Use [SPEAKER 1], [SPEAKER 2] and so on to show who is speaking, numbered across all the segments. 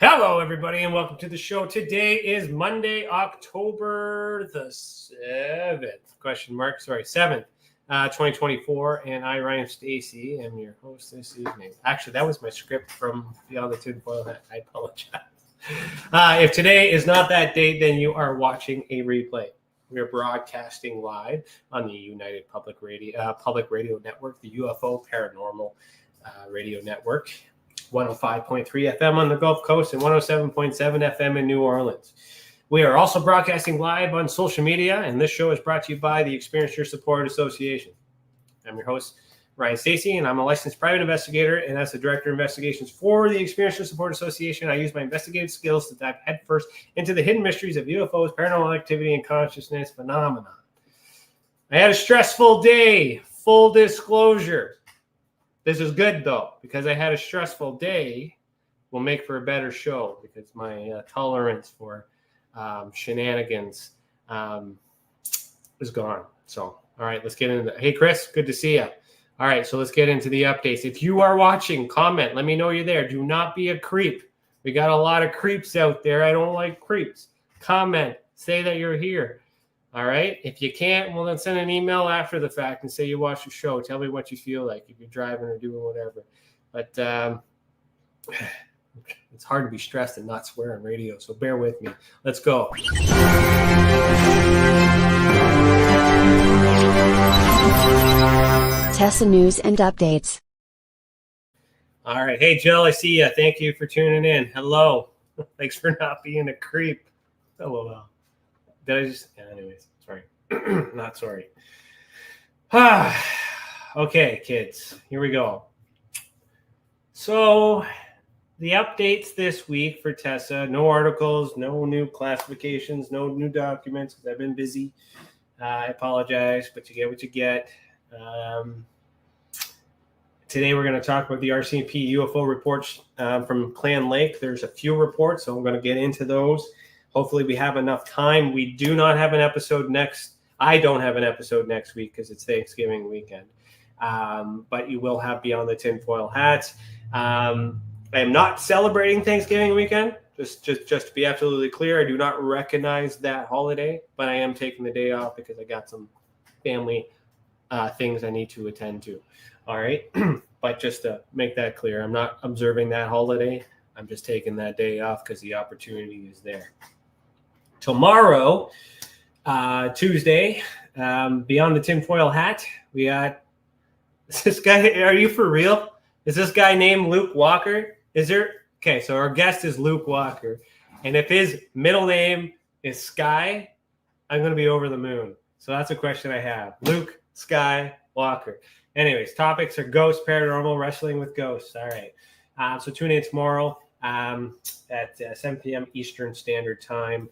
[SPEAKER 1] Hello, everybody, and welcome to the show. Today is Monday, October the 7th, 2024, and I, Ryan Stacey, am your host this evening. Actually, that was my script from Beyond the Tinfoil Hat. I apologize. If today is not that date, then you are watching a replay. We are broadcasting live on the United Public Radio Network, the UFO Paranormal Radio Network. 105.3 FM on the Gulf Coast and 107.7 FM in New Orleans. We are also broadcasting live on social media, and this show is brought to you by the Experience Your Support Association. I'm your host, Ryan Stacey, and I'm a licensed private investigator, and as the Director of Investigations for the Experience Your Support Association, I use my investigative skills to dive headfirst into the hidden mysteries of UFOs, paranormal activity, and consciousness phenomena. I had a stressful day, full disclosure. This is good, though, because I had a stressful day. Will make for a better show because my tolerance for shenanigans is gone. So, all right, let's get into that. Hey, Chris, good to see you. All right, so let's get into the updates. If you are watching, comment. Let me know you're there. Do not be a creep. We got a lot of creeps out there. I don't like creeps. Comment. Say that you're here. All right. If you can't, well, then send an email after the fact and say you watched the show. Tell me what you feel like if you're driving or doing whatever. But it's hard to be stressed and not swear on radio. So bear with me. Let's go.
[SPEAKER 2] Tessa News and Updates.
[SPEAKER 1] All right. Hey, Jill, I see you. Thank you for tuning in. Hello. Thanks for not being a creep. LOL. Did I just... Yeah, anyways, sorry. Not sorry. Okay, kids. Here we go. So, the updates this week for Tessa. No articles, no new classifications, no new documents because I've been busy. I apologize, but you get what you get. Today we're going to talk about the RCMP UFO reports from Clan Lake. There's a few reports, so I'm going to get into those. Hopefully we have enough time. We do not have an episode next. I don't have an episode next week because it's Thanksgiving weekend. But you will have Beyond the Tinfoil Hat. I am not celebrating Thanksgiving weekend. Just to be absolutely clear, I do not recognize that holiday, but I am taking the day off because I got some family things I need to attend to. All right. But just to make that clear, I'm not observing that holiday. I'm just taking that day off because the opportunity is there. Tomorrow, Tuesday, Beyond the Tinfoil Hat, we got this guy. Are you for real? Is this guy named Luke Walker? Is there? Okay, so our guest is Luke Walker. And if his middle name is Sky, I'm going to be over the moon. So that's a question I have. Luke, Sky, Walker. Anyways, topics are ghosts, paranormal, wrestling with ghosts. All right. So tune in tomorrow at 7 p.m. Eastern Standard Time.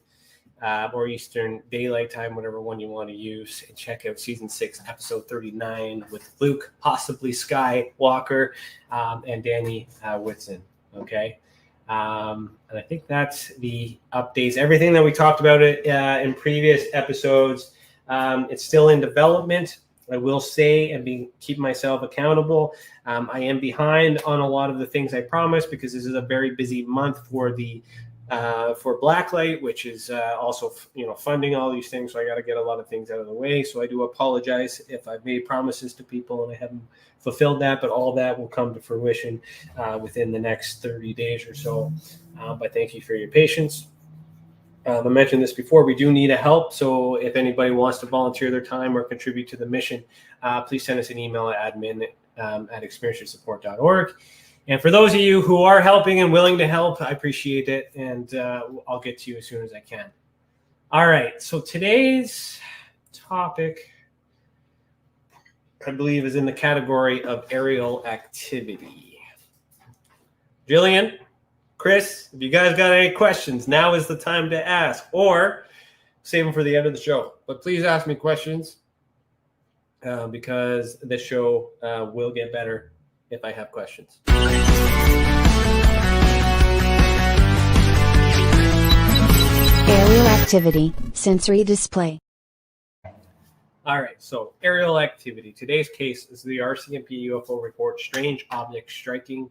[SPEAKER 1] Or Eastern Daylight Time, whatever one you want to use, and check out Season 6, Episode 39 with Luke, possibly Sky Walker, and Danny Whitson, okay? And I think that's the updates. Everything that we talked about in previous episodes, it's still in development. I will say and keep myself accountable. I am behind on a lot of the things I promised because this is a very busy month for Blacklight, which is also funding all these things. So I got to get a lot of things out of the way. So I do apologize if I've made promises to people and I haven't fulfilled that, but all that will come to fruition within the next 30 days or so. But thank you for your patience. I mentioned this before. We do need a help. So if anybody wants to volunteer their time or contribute to the mission, please send us an email at admin@experienceyoursupport.org. And for those of you who are helping and willing to help, I appreciate it. And I'll get to you as soon as I can. All right. So today's topic, I believe, is in the category of aerial activity. Jillian, Chris, if you guys got any questions, now is the time to ask. Or save them for the end of the show. But please ask me questions because this show will get better if I have questions.
[SPEAKER 2] Aerial activity, sensory display.
[SPEAKER 1] All right, so aerial activity. Today's case is the RCMP UFO report, strange object striking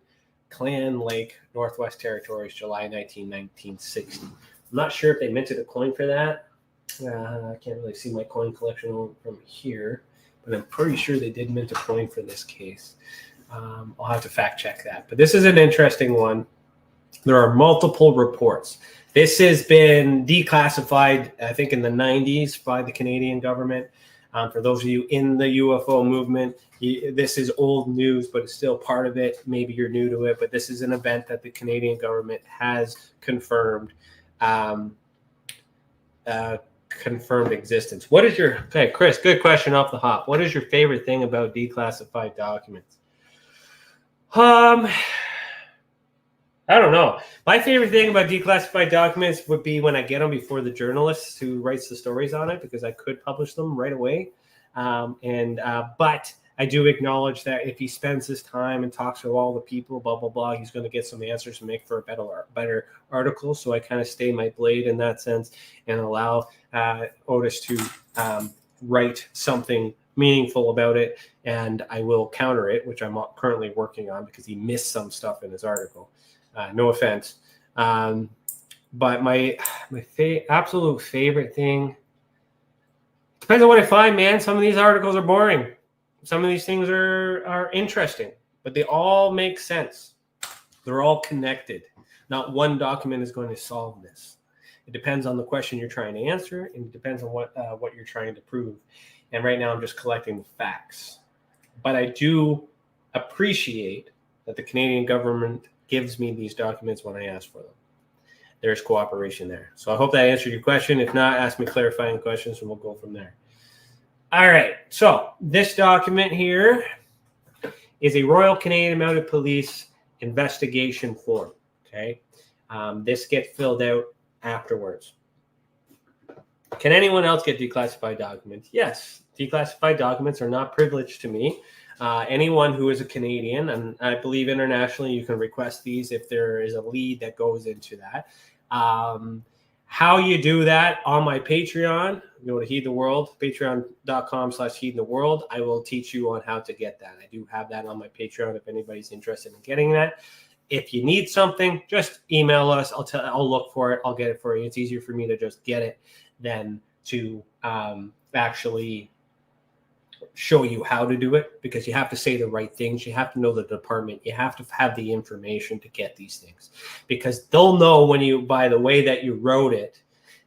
[SPEAKER 1] Clan Lake, Northwest Territories, July 19, 1960. I'm not sure if they minted a coin for that. I can't really see my coin collection from here, but I'm pretty sure they did mint a coin for this case. I'll have to fact check that. But this is an interesting one. There are multiple reports. This has been declassified, I think, in the 90s by the Canadian government. For those of you in the UFO movement, this is old news, but it's still part of it. Maybe you're new to it, but this is an event that the Canadian government has confirmed confirmed existence. What is your, okay, Chris, good question off the hop. What is your favorite thing about declassified documents? I don't know. My favorite thing about declassified documents would be when I get them before the journalist who writes the stories on it, because I could publish them right away. But I do acknowledge that if he spends his time and talks to all the people, blah, blah, blah, he's going to get some answers and make for a better article. So I kind of stay my blade in that sense and allow Otis to write something meaningful about it. And I will counter it, which I'm currently working on because he missed some stuff in his article. No offense. But my absolute favorite thing, depends on what I find, man. Some of these articles are boring. Some of these things are interesting, but they all make sense. They're all connected. Not one document is going to solve this. It depends on the question you're trying to answer, and it depends on what you're trying to prove. And right now I'm just collecting the facts. But I do appreciate that the Canadian government gives me these documents when I ask for them. There's cooperation there. So I hope that answered your question. If not, ask me clarifying questions and we'll go from there. All right. So this document here is a Royal Canadian Mounted Police investigation form. Okay. This gets filled out afterwards. Can anyone else get declassified documents? Yes. Declassified documents are not privileged to me. Anyone who is a Canadian, and I believe internationally you can request these if there is a lead that goes into that. How you do that on my Patreon, go to Heed the World, patreon.com/Heed the World. I will teach you on how to get that. I do have that on my Patreon if anybody's interested in getting that. If you need something, just email us. I'll look for it. I'll get it for you. It's easier for me to just get it than to actually show you how to do it, because you have to say the right things. You have to know the department. You have to have the information to get these things, because they'll know when you, by the way that you wrote it,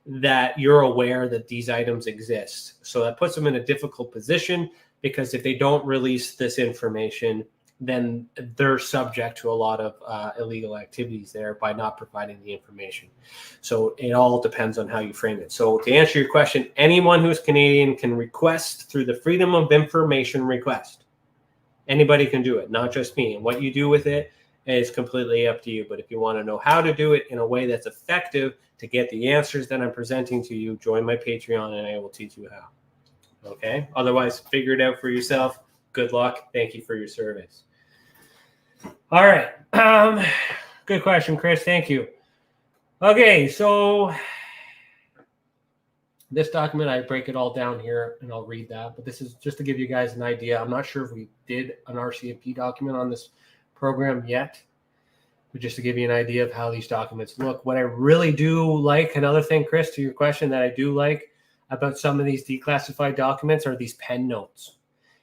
[SPEAKER 1] that you're aware that these items exist. So that puts them in a difficult position, because if they don't release this information, then they're subject to a lot of illegal activities there by not providing the information. So it all depends on how you frame it. So to answer your question, anyone who's Canadian can request through the Freedom of Information request. Anybody can do it, not just me. And what you do with it is completely up to you. But if you want to know how to do it in a way that's effective to get the answers that I'm presenting to you, join my Patreon and I will teach you how. Okay? Otherwise, figure it out for yourself. Good luck. Thank you for your service. All right. Good question, Chris. Thank you. Okay, so this document, I break it all down here and I'll read that. But this is just to give you guys an idea. I'm not sure if we did an RCMP document on this program yet, but just to give you an idea of how these documents look. What I really do like, another thing, Chris, to your question that I do like about some of these declassified documents are these pen notes.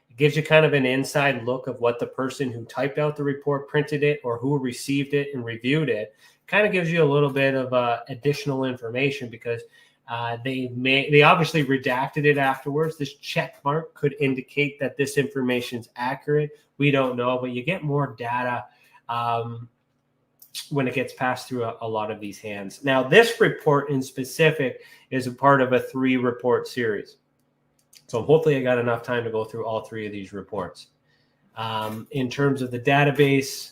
[SPEAKER 1] It gives you kind of an inside look of what the person who typed out the report, printed it, or who received it and reviewed it. Kind of gives you a little bit of additional information, because they obviously redacted it afterwards. This check mark could indicate that this information is accurate. We don't know, but you get more data when it gets passed through a lot of these hands. Now, this report in specific is a part of a 3-report series. So hopefully I got enough time to go through all 3 of these reports. In terms of the database,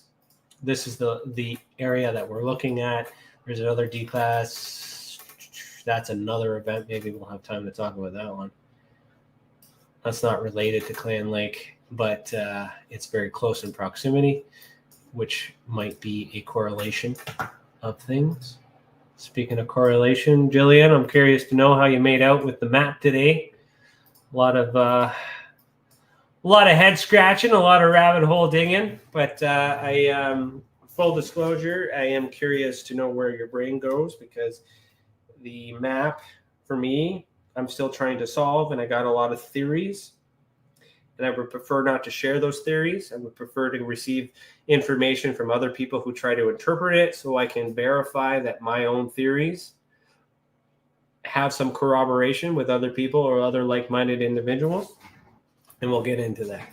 [SPEAKER 1] this is the area that we're looking at. There's another D-class. That's another event. Maybe we'll have time to talk about that one. That's not related to Clan Lake, but it's very close in proximity, which might be a correlation of things. Speaking of correlation, Jillian, I'm curious to know how you made out with the map today. A lot of head scratching, a lot of rabbit hole digging, but full disclosure, I am curious to know where your brain goes, because the map for me, I'm still trying to solve, and I got a lot of theories, and I would prefer not to share those theories. I would prefer to receive information from other people who try to interpret it, so I can verify that my own theories have some corroboration with other people or other like-minded individuals. And we'll get into that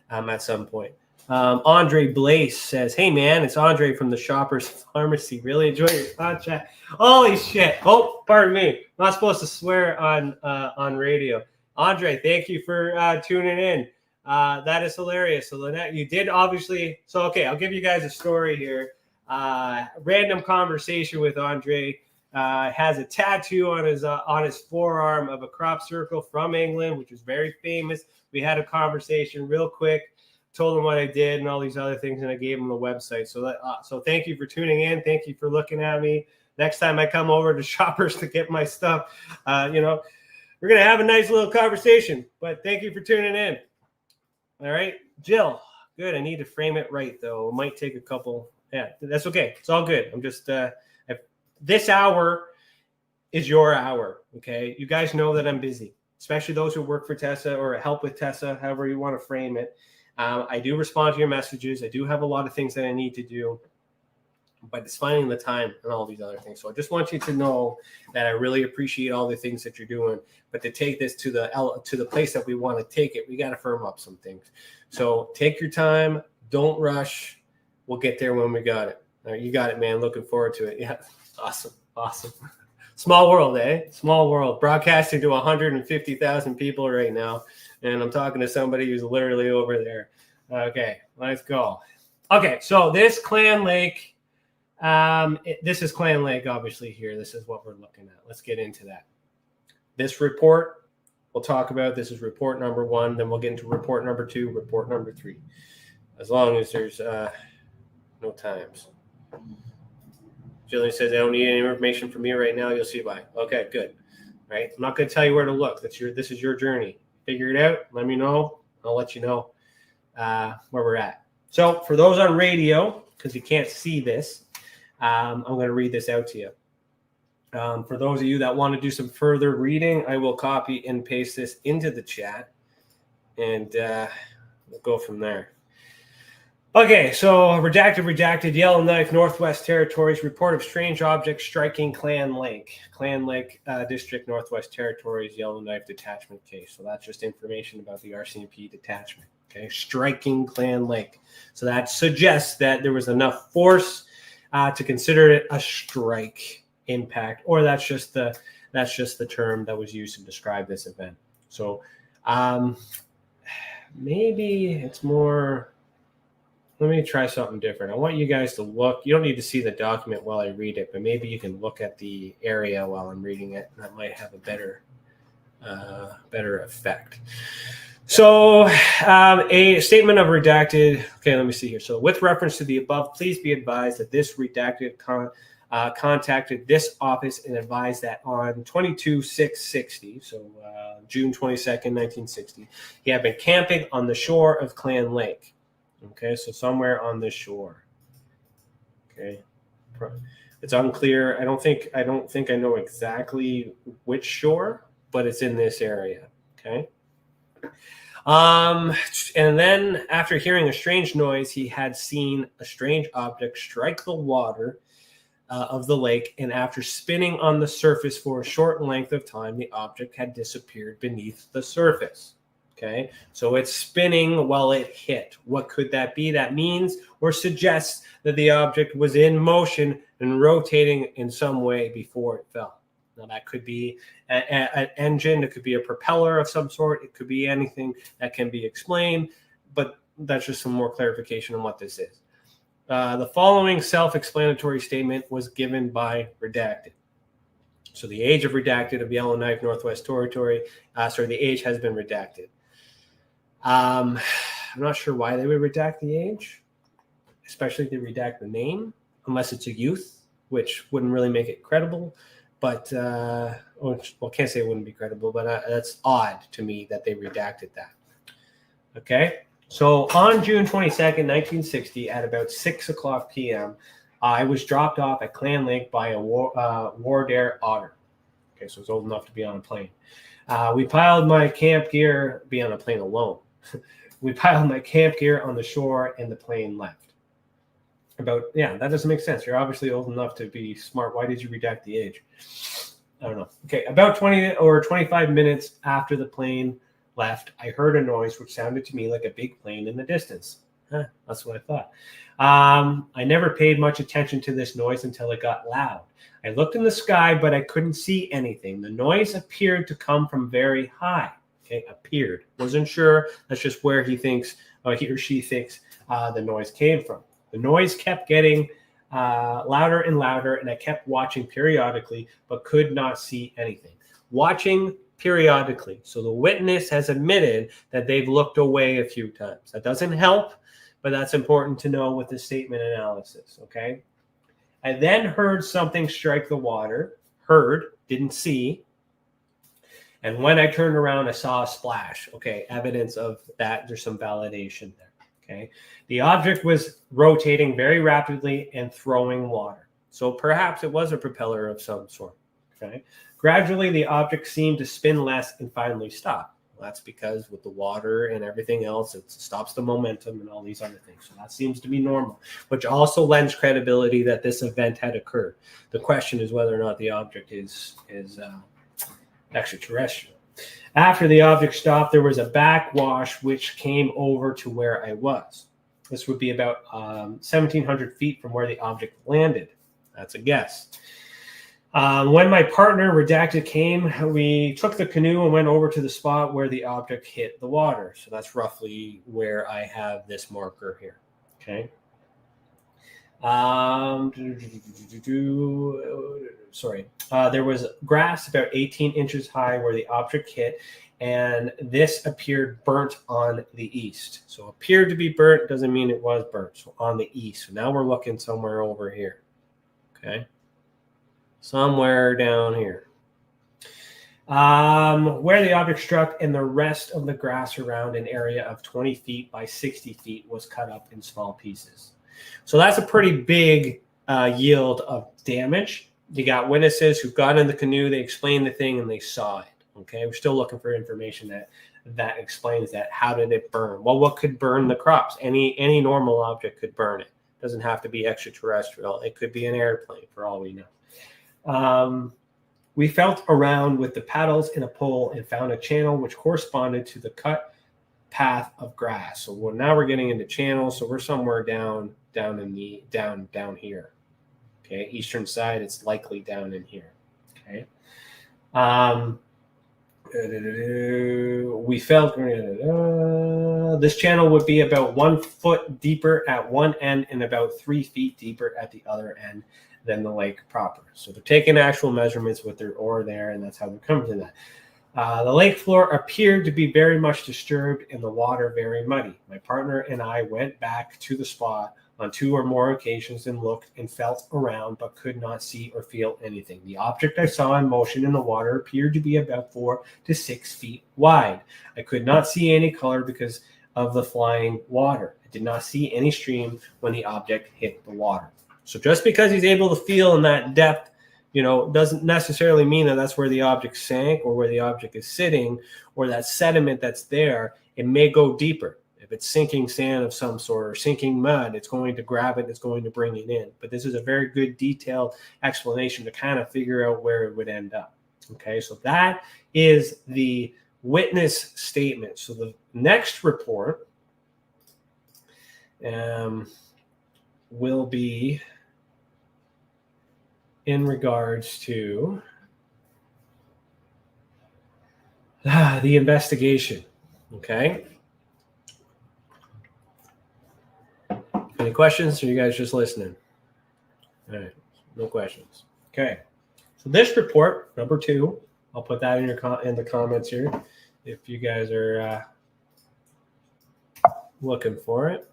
[SPEAKER 1] at some point. Andre Blaze says, "Hey man, it's Andre from the Shoppers Pharmacy. Really enjoy your podcast." Holy shit! Oh, pardon me. Not supposed to swear on radio. Andre, thank you for tuning in. That is hilarious. So Lynette, you did obviously. So okay, I'll give you guys a story here. Random conversation with Andre. Has a tattoo on his forearm of a crop circle from England, which is very famous. We had a conversation real quick. Told him what I did and all these other things, and I gave him the website. So thank you for tuning in. Thank you for looking at me. Next time I come over to Shoppers to get my stuff, we're gonna have a nice little conversation. But thank you for tuning in. All right, Jill. Good. I need to frame it right though. It might take a couple. Yeah, that's okay. It's all good. I'm just this hour is your hour. Okay, you guys know that I'm busy, especially those who work for Tessa or help with Tessa, however you want to frame it. I do respond to your messages. I do have a lot of things that I need to do, but it's finding the time and all these other things. So I just want you to know that I really appreciate all the things that you're doing. But to take this to the place that we want to take it, we got to firm up some things. So take your time. Don't rush. We'll get there when we got it. All right, you got it, man. Looking forward to it. Yeah, awesome. Small world, eh? Small world. Broadcasting to 150,000 people right now. And I'm talking to somebody who's literally over there. Okay, let's go. Okay, so this Clan Lake, this is Clan Lake, obviously, here. This is what we're looking at. Let's get into that. This report we'll talk about. This is report number 1. Then we'll get into report number 2, report number 3. As long as there's no times. Jillian says, I don't need any information from you right now. You'll see why. Okay, good. All right. I'm not going to tell you where to look. This is your journey. Figure it out. Let me know. I'll let you know where we're at. So for those on radio, because you can't see this, I'm going to read this out to you. For those of you that want to do some further reading, I will copy and paste this into the chat, and we'll go from there. Okay, so redacted, Yellowknife, Northwest Territories, report of strange object striking Clan Lake District, Northwest Territories, Yellowknife detachment case. So that's just information about the RCMP detachment. Okay, striking Clan Lake. So that suggests that there was enough force to consider it a strike impact, or that's just the term that was used to describe this event. So maybe it's more. Let me try something different. I want you guys to look. You don't need to see the document while I read it, but maybe you can look at the area while I'm reading it. That might have a better effect. So a statement of redacted. Okay, let me see here. So with reference to the above, please be advised that this redacted contacted this office and advised that on 22/6/60, so June 22nd, 1960, he had been camping on the shore of Clan Lake. Okay, so somewhere on this shore. Okay, it's unclear. I don't think I know exactly which shore, but it's in this area. Okay. And then after hearing a strange noise, he had seen a strange object strike the water of the lake, and after spinning on the surface for a short length of time, the object had disappeared beneath the surface. Okay, so it's spinning while it hit. What could that be? That means or suggests that the object was in motion and rotating in some way before it fell. Now, that could be an engine. It could be a propeller of some sort. It could be anything that can be explained, but that's just some more clarification on what this is. The following self-explanatory statement was given by redacted. So the age of redacted of Yellowknife, Northwest Territory, the age has been redacted. I'm not sure why they would redact the age, especially if they redact the name, unless it's a youth, which wouldn't really make it credible. But, can't say it wouldn't be credible, but that's odd to me that they redacted that. Okay, so on June 22nd, 1960, at about 6 o'clock p.m., I was dropped off at Clan Lake by a Wardair otter. Okay, so it's old enough to be on a plane. We piled my camp gear, be on a plane alone. We piled my camp gear on the shore and the plane left. That doesn't make sense. You're obviously old enough to be smart. Why did you redact the age? I don't know. Okay, about 20 or 25 minutes after the plane left, I heard a noise which sounded to me like a big plane in the distance. That's what I thought. I never paid much attention to this noise until it got loud. I looked in the sky, but I couldn't see anything. The noise appeared to come from very high. Okay, appeared. Wasn't sure. That's just where he or she thinks the noise came from. The noise kept getting louder and louder, and I kept watching periodically, but could not see anything. Watching periodically. So the witness has admitted that they've looked away a few times. That doesn't help, but that's important to know with the statement analysis, okay? I then heard something strike the water. Heard, didn't see. And when I turned around, I saw a splash. Okay, evidence of that. There's some validation there, okay? The object was rotating very rapidly and throwing water. So perhaps it was a propeller of some sort, okay? Gradually, the object seemed to spin less and finally stop. Well, that's because with the water and everything else, it stops the momentum and all these other things. So that seems to be normal, which also lends credibility that this event had occurred. The question is whether or not the object is extraterrestrial. After the object stopped, there was a backwash which came over to where I was. This would be about 1,700 feet from where the object landed. That's a guess. When my partner, Redacted, came, we took the canoe and went over to the spot where the object hit the water. So that's roughly where I have this marker here. Okay. There was grass about 18 inches high where the object hit, and this appeared burnt on the east. So appeared to be burnt doesn't mean it was burnt. So on the east. So now we're looking somewhere over here. Okay. Somewhere down here. Where the object struck, and the rest of the grass around an area of 20 feet by 60 feet was cut up in small pieces. So that's a pretty big yield of damage. You got witnesses who got in the canoe, they explained the thing, and they saw it. Okay, we're still looking for information that explains that. How did it burn? Well, what could burn the crops? Any normal object could burn it. It doesn't have to be extraterrestrial. It could be an airplane, for all we know. We felt around with the paddles in a pole and found a channel which corresponded to the cut path of grass. So now we're getting into channels. So we're somewhere down here. Okay, eastern side. It's likely down in here. Okay. We felt this channel would be about 1 foot deeper at one end and about 3 feet deeper at the other end than the lake proper. So they're taking actual measurements with their oar there, and that's how they're coming to that. The lake floor appeared to be very much disturbed and the water very muddy. My partner and I went back to the spot on 2 or more occasions and looked and felt around, but could not see or feel anything. The object I saw in motion in the water appeared to be about 4 to 6 feet wide. I could not see any color because of the flying water. I did not see any stream when the object hit the water. So just because he's able to feel in that depth, doesn't necessarily mean that that's where the object sank or where the object is sitting or that sediment that's there. It may go deeper. If it's sinking sand of some sort or sinking mud, it's going to grab it. It's going to bring it in. But this is a very good detailed explanation to kind of figure out where it would end up. Okay, so that is the witness statement. So the next report will be in regards to the investigation. Okay. Any questions, or are you guys just listening? All right, no questions. Okay. So this report, number 2, I'll put that in the comments here if you guys are looking for it.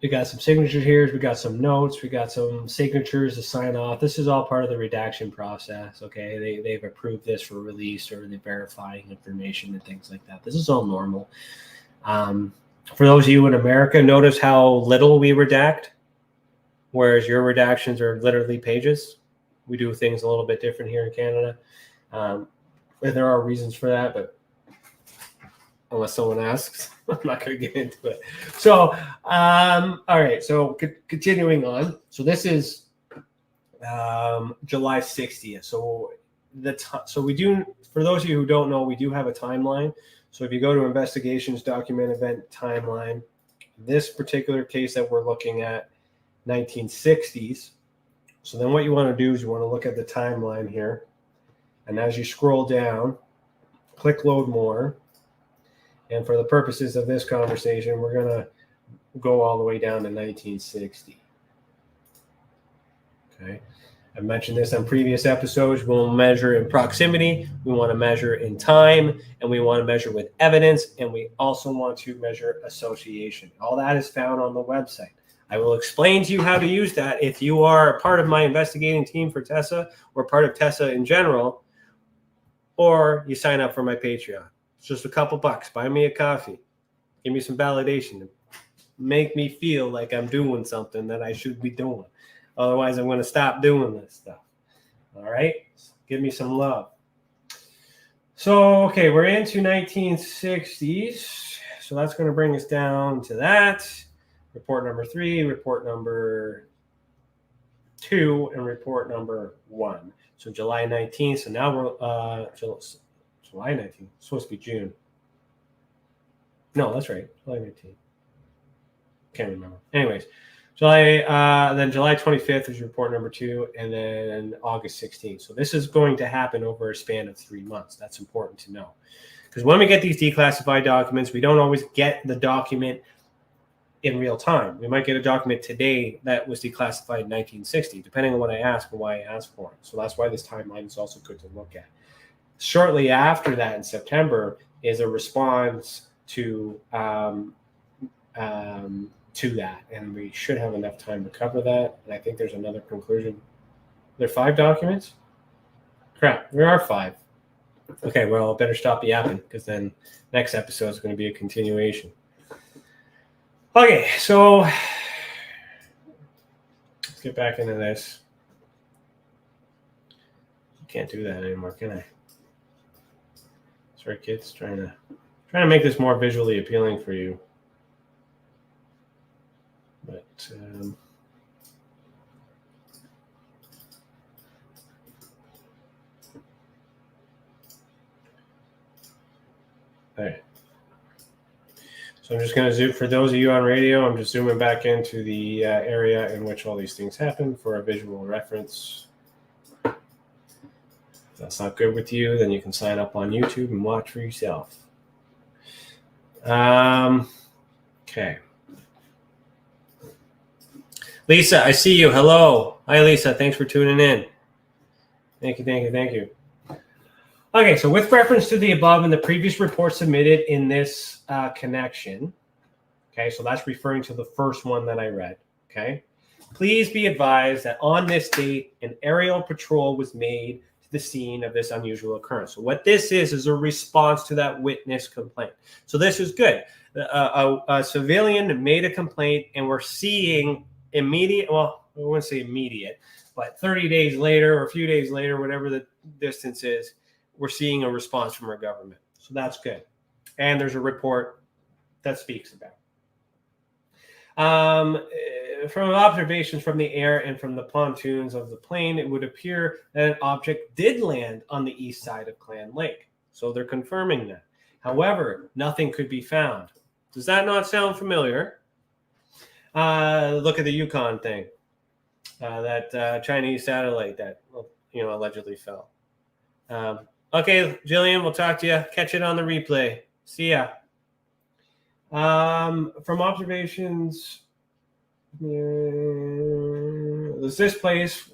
[SPEAKER 1] We got some signatures here. We got some notes. We got some signatures to sign off. This is all part of the redaction process. Okay, they've approved this for release, or they're verifying information and things like that. This is all normal. For those of you in America, notice how little we redact, whereas your redactions are literally pages. We do things a little bit different here in Canada. And there are reasons for that, but unless someone asks, I'm not going to get into it. So, all right. So continuing on. So this is July 60th. So so we do, for those of you who don't know, we do have a timeline. So if you go to investigations, document, event, timeline, this particular case that we're looking at, 1960s. So then what you want to do is you want to look at the timeline here. And as you scroll down, click load more. And for the purposes of this conversation, we're going to go all the way down to 1960. Okay. I've mentioned this on previous episodes. We'll measure in proximity. We want to measure in time, and we want to measure with evidence. And we also want to measure association. All that is found on the website. I will explain to you how to use that if you are a part of my investigating team for TESA, or part of TESA in general, or you sign up for my Patreon. It's just a couple bucks. Buy me a coffee. Give me some validation. Make me feel like I'm doing something that I should be doing. Otherwise, I'm going to stop doing this stuff. All right? Give me some love. So, okay, we're into 1960s. So that's going to bring us down to that. Report number 3, report number 2, and report number 1. So July 19th. So now we're July 19th. It's supposed to be June. No, that's right. July 19th. Can't remember. Anyways, then July 25th is report number 2, and then August 16th. So this is going to happen over a span of 3 months. That's important to know. Because when we get these declassified documents, we don't always get the document in real time. We might get a document today that was declassified in 1960, depending on what I ask and why I ask for it. So that's why this timeline is also good to look at. Shortly after that, in September, is a response to that, and we should have enough time to cover that. And I think there's another conclusion. There are 5 documents? Crap, there are 5. Okay, well, I better stop yapping, because then next episode is going to be a continuation. Okay, so let's get back into this. Can't do that anymore, can I? Sorry, kids, trying to make this more visually appealing for you. But all right. So I'm just going to zoom, for those of you on radio, I'm just zooming back into the area in which all these things happen for a visual reference. If that's not good with you, then you can sign up on YouTube and watch for yourself. Okay. Lisa, I see you. Hello. Hi, Lisa. Thanks for tuning in. Thank you. Okay, so with reference to the above and the previous report submitted in this connection, okay, so that's referring to the first one that I read, okay? Please be advised that on this date, an aerial patrol was made to the scene of this unusual occurrence. So what this is a response to that witness complaint. So this is good. A civilian made a complaint, and we're seeing immediate, well, I wouldn't say immediate, but 30 days later or a few days later, whatever the distance is, we're seeing a response from our government. So that's good. And there's a report that speaks about it. From observations from the air and from the pontoons of the plane, it would appear that an object did land on the east side of Clan Lake. So they're confirming that. However, nothing could be found. Does that not sound familiar? Look at the Yukon thing, that Chinese satellite that allegedly fell. Okay, Jillian, we'll talk to you. Catch it on the replay. See ya. From observations This place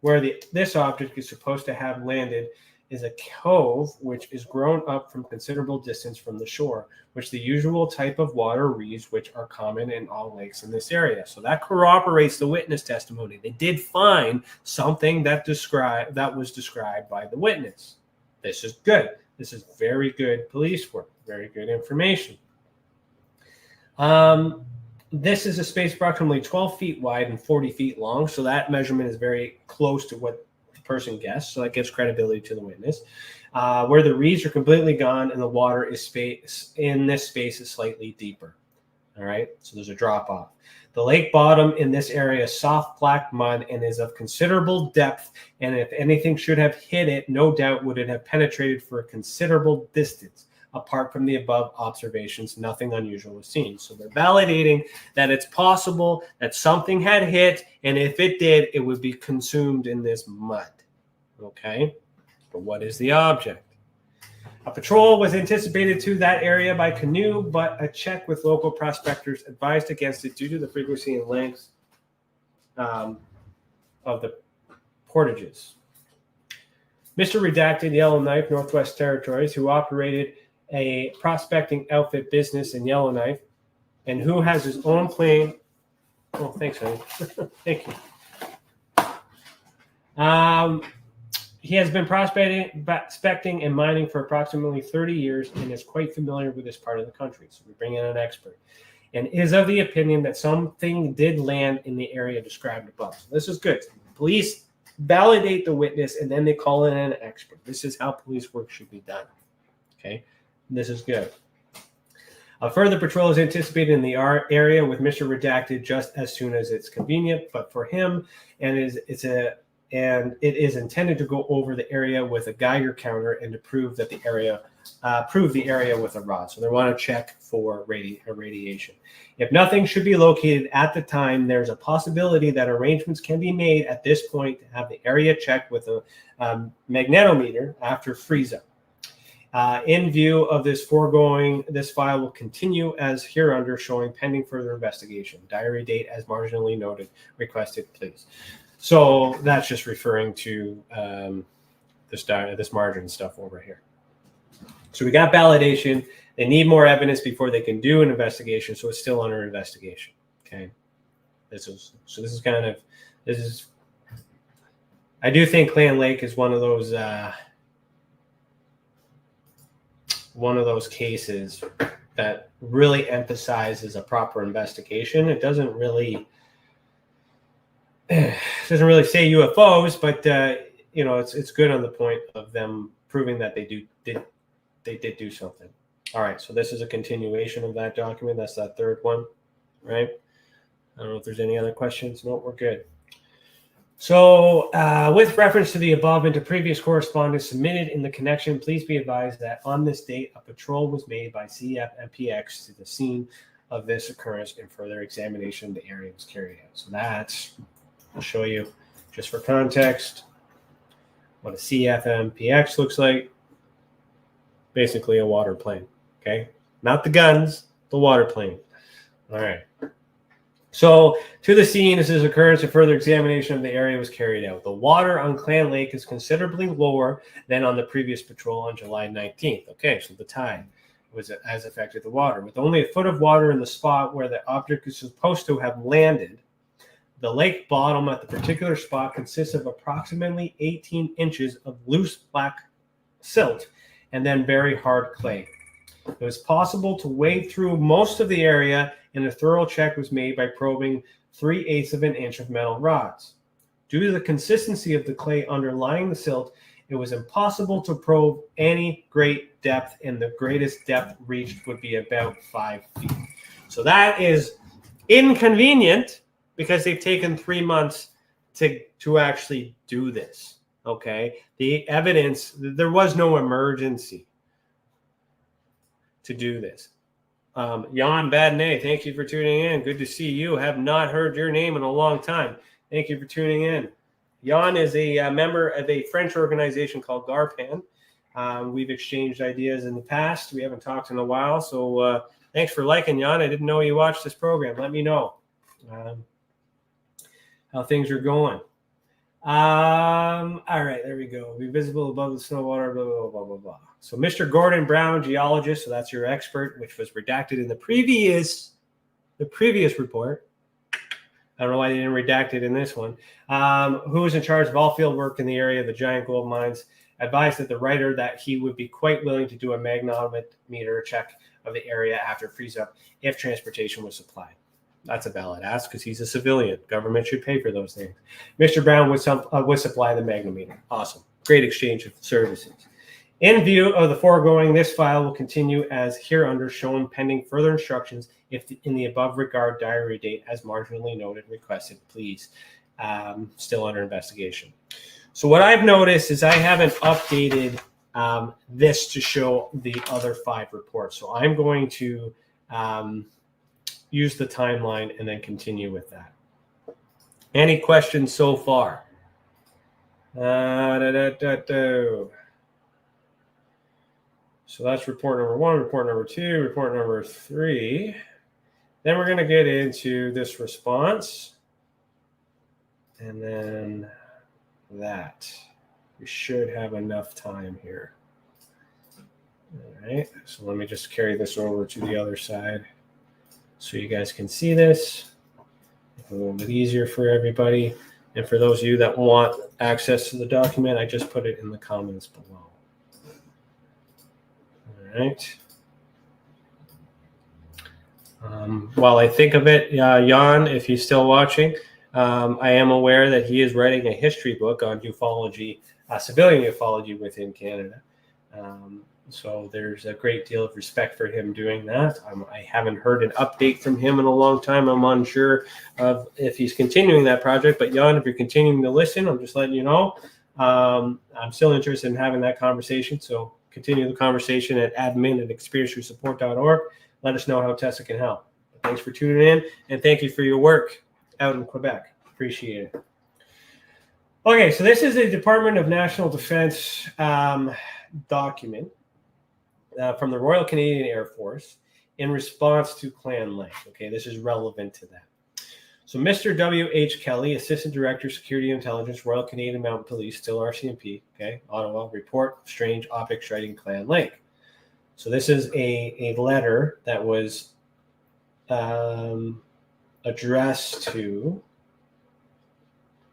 [SPEAKER 1] where this object is supposed to have landed is a cove which is grown up from considerable distance from the shore, which the usual type of water reeds which are common in all lakes in this area. So that corroborates the witness testimony. They did find something that was described by the witness. This is good. This is very good police work, very good information. This is a space approximately 12 feet wide and 40 feet long, so that measurement is very close to what the person guessed, so that gives credibility to the witness. Where the reeds are completely gone and the water is in this space is slightly deeper. All right, so there's a drop off. The lake bottom in this area is soft black mud and is of considerable depth, and if anything should have hit it, no doubt would it have penetrated for a considerable distance. Apart from the above observations, nothing unusual was seen. So they're validating that it's possible that something had hit, and if it did, it would be consumed in this mud. Okay, but what is the object? A patrol was anticipated to that area by canoe, but a check with local prospectors advised against it due to the frequency and lengths of the portages. Mr. Redacted Yellowknife, Northwest Territories, who operated a prospecting outfit business in Yellowknife, and who has his own plane. Oh, thanks, honey. Thank you. He has been prospecting and mining for approximately 30 years and is quite familiar with this part of the country. So we bring in an expert, and is of the opinion that something did land in the area described above. So this is good. Police validate the witness, and then they call in an expert. This is how police work should be done. Okay. This is good. A further patrol is anticipated in the area with Mr. Redacted just as soon as it's convenient, but for him, and it is intended to go over the area with a Geiger counter and to prove the area with a rod. So they want to check for radiation. If nothing should be located at the time, there's a possibility that arrangements can be made at this point to have the area checked with a magnetometer after freeze up. In view of this foregoing, this file will continue as hereunder, showing pending further investigation. Diary date as marginally noted. Requested, please. So that's just referring to this margin stuff over here. So we got validation. They need more evidence before they can do an investigation. So it's still under investigation. Okay. I do think Clan Lake is one of those cases that really emphasizes a proper investigation. It doesn't really say UFOs, but it's good on the point of them proving that they did do something. All right, so this is a continuation of that document. That's that third one, right? I don't know if there's any other questions. No, we're good. So with reference to the above and to previous correspondence submitted in the connection, please be advised that on this date, a patrol was made by CFMPX to the scene of this occurrence, and further examination of the area was carried out. So I'll show you just for context what a CFMPX looks like. Basically a water plane, okay? Not the guns, the water plane. All right. So to the scene, as this occurrence, a further examination of the area was carried out. The water on Clan Lake is considerably lower than on the previous patrol on July 19th. Okay, so the tide has affected the water. With only a foot of water in the spot where the object is supposed to have landed, the lake bottom at the particular spot consists of approximately 18 inches of loose black silt and then very hard clay. It was possible to wade through most of the area, and a thorough check was made by probing 3/8 of an inch of metal rods. Due to the consistency of the clay underlying the silt, it was impossible to probe any great depth, and the greatest depth reached would be about 5 feet. So that is inconvenient because they've taken 3 months to actually do this. Okay, the evidence, there was no emergency to do this. Jan Badney, thank you for tuning in. Good to see you. Have not heard your name in a long time. Thank you for tuning in. Jan is a member of a French organization called Garpan. We've exchanged ideas in the past. We haven't talked in a while. So thanks for liking, Jan. I didn't know you watched this program. Let me know. how things are going. All right, there we go. Be visible above the snow water, blah, blah, blah, blah, blah. So Mr. Gordon Brown, geologist, so that's your expert, which was redacted in the previous report. I don't know why they didn't redact it in this one. Who is in charge of all field work in the area of the giant gold mines, advised that the writer that he would be quite willing to do a magnetometer check of the area after freeze up if transportation was supplied. That's a valid ask because he's a civilian. Government should pay for those things. Mr. Brown would supply the magnetometer. Awesome. Great exchange of services. In view of the foregoing, this file will continue as hereunder shown pending further instructions if in the above regard diary date as marginally noted requested, please. Still under investigation. So what I've noticed is I haven't updated this to show the other 5 reports. So I'm going to use the timeline and then continue with that. Any questions so far? So that's report number 1, report number 2, report number 3. Then we're going to get into this response. And then that. We should have enough time here. All right. So let me just carry this over to the other side so you guys can see this. A little bit easier for everybody. And for those of you that want access to the document, I just put it in the comments below. All right. While I think of it, Jan, if he's still watching, I am aware that he is writing a history book on ufology, civilian ufology within Canada. So there's a great deal of respect for him doing that. I haven't heard an update from him in a long time. I'm unsure of if he's continuing that project. But Jan, if you're continuing to listen, I'm just letting you know. I'm still interested in having that conversation. So continue the conversation at admin@experiencesupport.org. Let us know how Tessa can help. Thanks for tuning in, and thank you for your work out in Quebec. Appreciate it. Okay, so this is a Department of National Defense document from the Royal Canadian Air Force in response to Clan Lake. Okay, this is relevant to that. So Mr. W.H. Kelly, Assistant Director, Security Intelligence, Royal Canadian Mounted Police, still RCMP, okay, Ottawa, report strange object sighting Clan Lake. So this is a letter that was addressed to,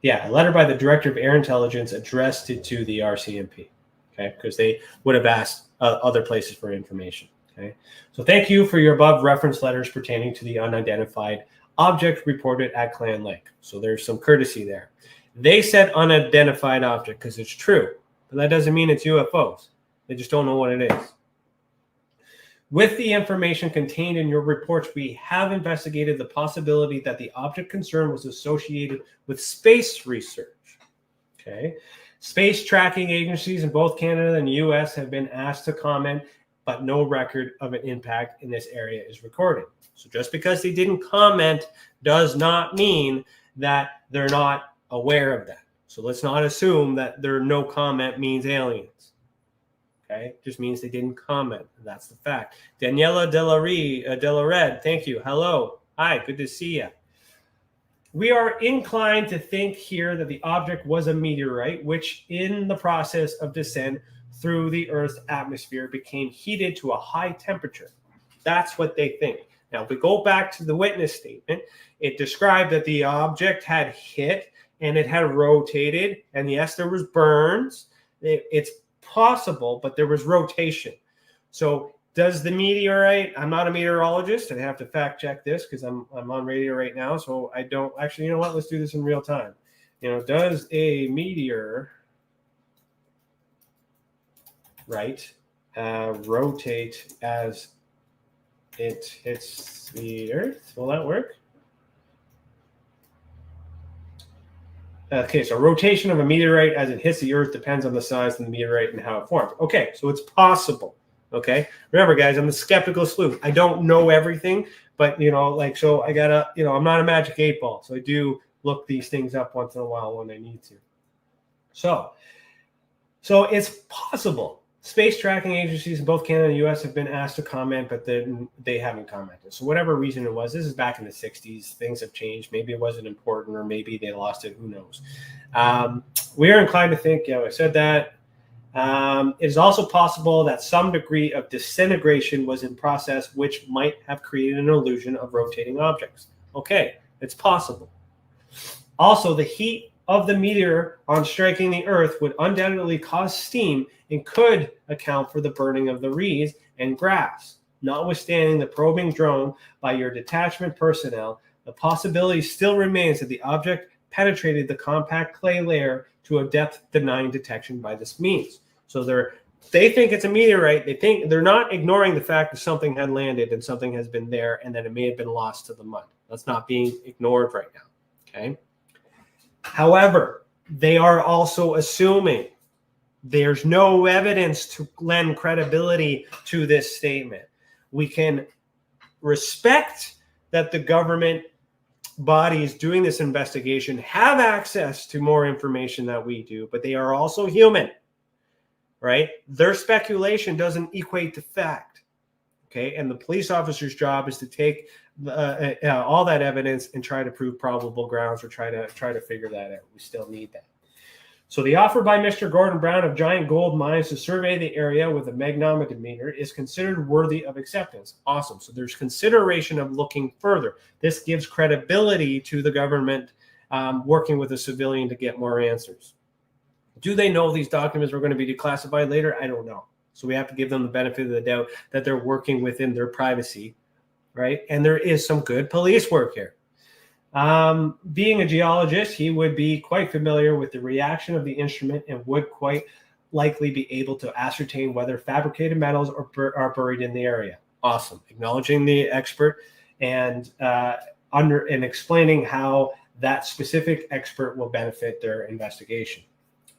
[SPEAKER 1] a letter by the Director of Air Intelligence addressed it to the RCMP, okay, because they would have asked other places for information, okay. So thank you for your above reference letters pertaining to the unidentified object reported at Clan Lake. So there's some courtesy there. They said unidentified object because it's true, but that doesn't mean it's UFOs. They just don't know what it is. With the information contained in your reports, we have investigated the possibility that the object concerned was associated with space research. Okay. Space tracking agencies in both Canada and the U.S. have been asked to comment, but no record of an impact in this area is recorded. So just because they didn't comment does not mean that they're not aware of that. So let's not assume that their no comment means aliens. Okay, just means they didn't comment. That's the fact. Daniela Delared, thank you. Hello. Hi, good to see you. We are inclined to think here that the object was a meteorite, which in the process of descent through the Earth's atmosphere became heated to a high temperature. That's what they think. Now, if we go back to the witness statement, it described that the object had hit and it had rotated. And yes, there was burns. It's possible, but there was rotation. So does the meteorite, I'm not a meteorologist, and I have to fact check this because I'm on radio right now. So I don't actually, you know what? Let's do this in real time. Does a meteor rotate as it hits the Earth? Will that work? Okay, so rotation of a meteorite as it hits the Earth depends on the size of the meteorite and how it forms. Okay, so it's possible. Okay, remember, guys, I'm the skeptical sleuth. I don't know everything, but so I gotta, I'm not a magic 8-ball, so I do look these things up once in a while when I need to. So it's possible Space tracking agencies in both Canada and the U.S. have been asked to comment, but they haven't commented. So whatever reason it was, this is back in the 60s. Things have changed. Maybe it wasn't important, or maybe they lost it. Who knows? We are inclined to think, yeah, I said that. It is also possible that some degree of disintegration was in process, which might have created an illusion of rotating objects. Okay, it's possible. Also, the heat of the meteor on striking the Earth would undoubtedly cause steam and could account for the burning of the reeds and grass. Notwithstanding the probing drone by your detachment personnel, the possibility still remains that the object penetrated the compact clay layer to a depth denying detection by this means. So they think it's a meteorite. They're not ignoring the fact that something had landed and something has been there, and that it may have been lost to the mud. That's not being ignored right now. Okay. However, they are also assuming there's no evidence to lend credibility to this statement. We can respect that the government bodies doing this investigation have access to more information than we do, but they are also human, right? Their speculation doesn't equate to fact, okay? And the police officer's job is to take all that evidence and try to prove probable grounds, or try to figure that out. We still need that. So the offer by Mr. Gordon Brown of Giant Gold Mines to survey the area with a magnetometer is considered worthy of acceptance. Awesome. So there's consideration of looking further. This gives credibility to the government working with a civilian to get more answers. Do they know these documents are going to be declassified later? I don't know. So we have to give them the benefit of the doubt that they're working within their privacy, right? And there is some good police work here. Being a geologist, he would be quite familiar with the reaction of the instrument and would quite likely be able to ascertain whether fabricated metals are buried in the area. Awesome. Acknowledging the expert and explaining how that specific expert will benefit their investigation.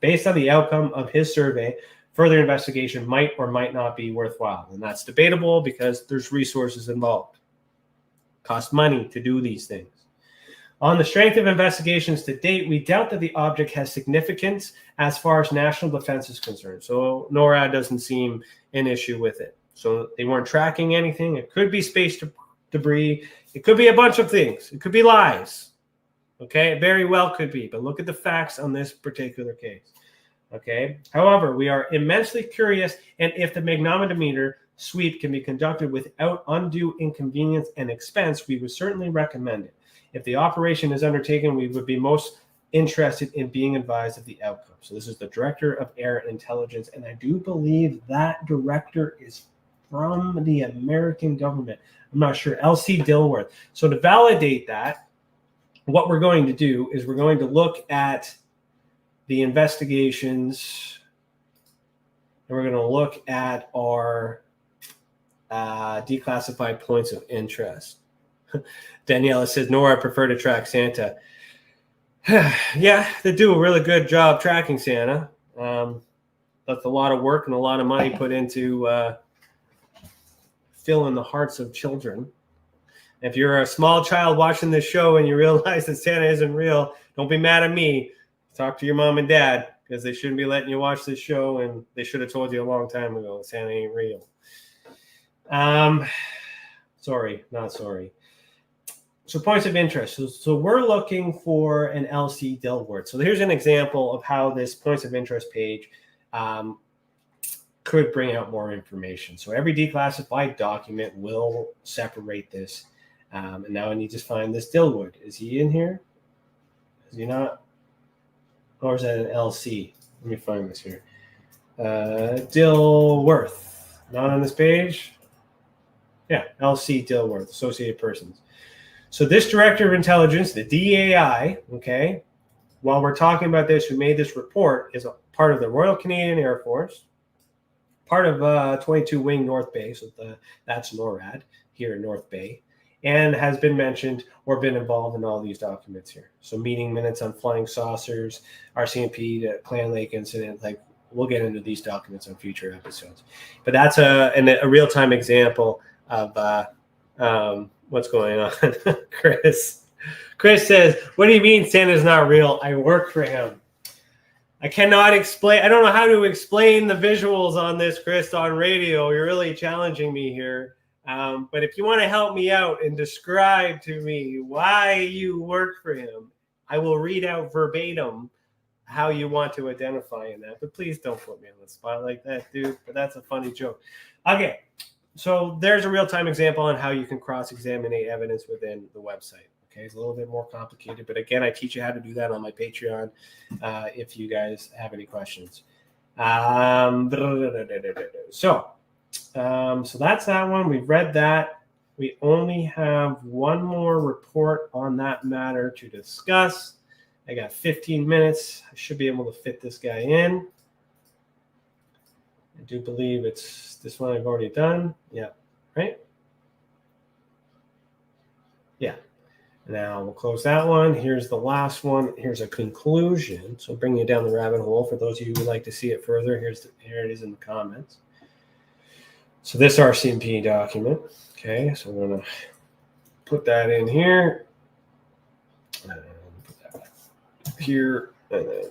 [SPEAKER 1] Based on the outcome of his survey, further investigation might or might not be worthwhile. And that's debatable because there's resources involved. Cost money to do these things. On the strength of investigations to date, we doubt that the object has significance as far as national defense is concerned. So NORAD doesn't seem an issue with it. So they weren't tracking anything. It could be space debris. It could be a bunch of things. It could be lies. Okay, it very well could be. But look at the facts on this particular case. Okay. However, we are immensely curious, and if the magnetometer sweep can be conducted without undue inconvenience and expense, we would certainly recommend it. If the operation is undertaken, we would be most interested in being advised of the outcome. So this is the Director of Air Intelligence, and I do believe that director is from the American government. I'm not sure. L.C. Dilworth. So to validate that, what we're going to do is we're going to look at the investigations, and we're going to look at our declassified points of interest. Daniela says, "No, I prefer to track Santa." Yeah, they do a really good job tracking Santa. That's a lot of work and a lot of money put into filling the hearts of children. If you're a small child watching this show and you realize that Santa isn't real, don't be mad at me. Talk to your mom and dad, because they shouldn't be letting you watch this show, and they should have told you a long time ago Santa ain't real. Sorry, not sorry. So points of interest. So we're looking for an L.C. Dilworth. So here's an example of how this points of interest page could bring out more information. So every declassified document will separate this. And now I need to find this Dilworth. Is he in here? Is he not? Or is that an LC? Let me find this here. Dilworth. Not on this page? Yeah, LC Dilworth, Associated Persons. So this Director of Intelligence, the DAI, okay, while we're talking about this, who made this report, is a part of the Royal Canadian Air Force, part of 22 Wing North Bay, so that's NORAD here in North Bay, and has been mentioned or been involved in all these documents here. So meeting minutes on flying saucers, RCMP, the Clan Lake incident, like we'll get into these documents on future episodes. But that's a real-time example of what's going on. Chris says, "What do you mean Santa's not real? I work for him." I cannot explain. I don't know how to explain the visuals on this, Chris, on radio. You're really challenging me here. But if you want to help me out and describe to me why you work for him, I will read out verbatim how you want to identify in that. But please don't put me on the spot like that, dude. But that's a funny joke. Okay, so there's a real-time example on how you can cross-examine evidence within the website. Okay, it's a little bit more complicated, but again, I teach you how to do that on my Patreon if you guys have any questions. So that's that one. We've read that. We only have one more report on that matter to discuss. I got 15 minutes. I should be able to fit this guy in. I do believe it's this one I've already done. Yeah, right? Yeah. Now we'll close that one. Here's the last one. Here's a conclusion. So bring you down the rabbit hole. For those of you who would like to see it further, here it is in the comments. So this RCMP document. Okay, so we're going to put that in here. And put that here. And then,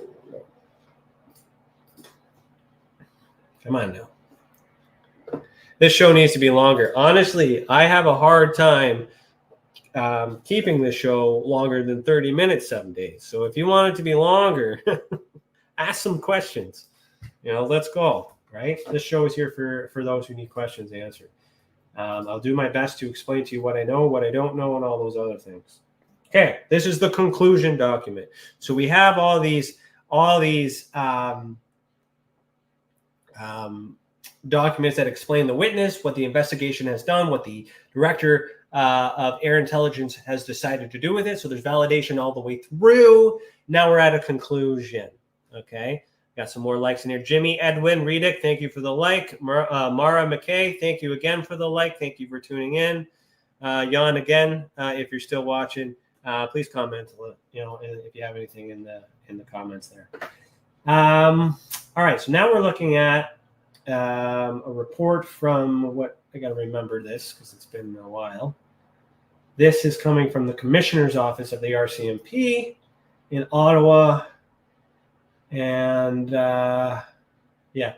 [SPEAKER 1] come on now. This show needs to be longer. Honestly, I have a hard time keeping the show longer than 30 minutes some days. So if you want it to be longer, ask some questions. Let's go, right? This show is here for those who need questions answered. I'll do my best to explain to you what I know, what I don't know, and all those other things. Okay, this is the conclusion document. So we have all these documents that explain the witness, what the investigation has done, what the director of air intelligence has decided to do with it. So there's validation all the way through. Now we're at a conclusion. Okay. Got some more likes in here. Jimmy Edwin Redick, thank you for the like. Mara McKay, thank you again for the like. Thank you for tuning in. Jan, again, if you're still watching, please comment. If you have anything in the comments there. All right. So now we're looking at a report from what I got to remember this because it's been a while. This is coming from the Commissioner's Office of the RCMP in Ottawa, and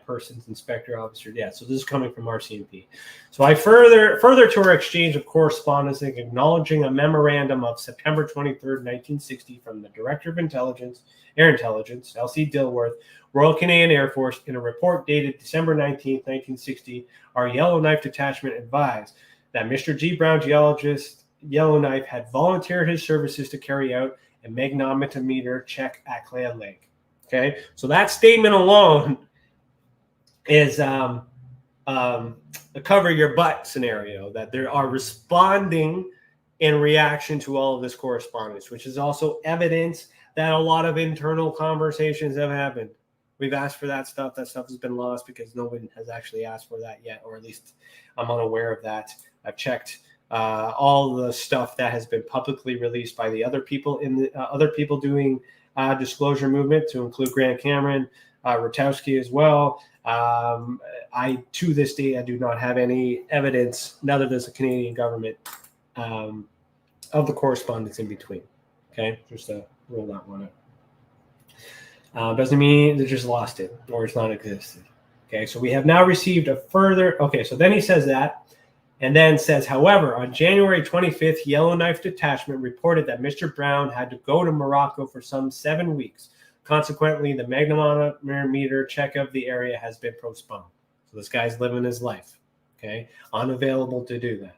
[SPEAKER 1] Persons Inspector Officer. Yeah, so this is coming from RCMP. So I further to our exchange of correspondence acknowledging a memorandum of September 23rd, 1960 from the Director of Air Intelligence, L.C. Dilworth, Royal Canadian Air Force, in a report dated December 19th, 1960, our Yellowknife Detachment advised that Mr. G. Brown, geologist, Yellowknife, had volunteered his services to carry out a magnetometer check at Clan Lake. Okay, so that statement alone is a cover your butt scenario, that they are responding in reaction to all of this correspondence, which is also evidence that a lot of internal conversations have happened. We've asked for that stuff. That stuff has been lost because no one has actually asked for that yet, or at least I'm unaware of that. I've checked all the stuff that has been publicly released by the other people doing disclosure movement, to include Grant Cameron, Rutowski as well. To this day, I do not have any evidence, neither does the Canadian government, of the correspondence in between. Okay, just to roll that one out. Doesn't mean they just lost it or it's not existed. Okay, so we have now received a further. Okay, so then he says that, and then says, however, on January 25th, Yellowknife Detachment reported that Mr. Brown had to go to Morocco for some 7 weeks. Consequently, the magnetometer check of the area has been postponed. So this guy's living his life, okay, unavailable to do that.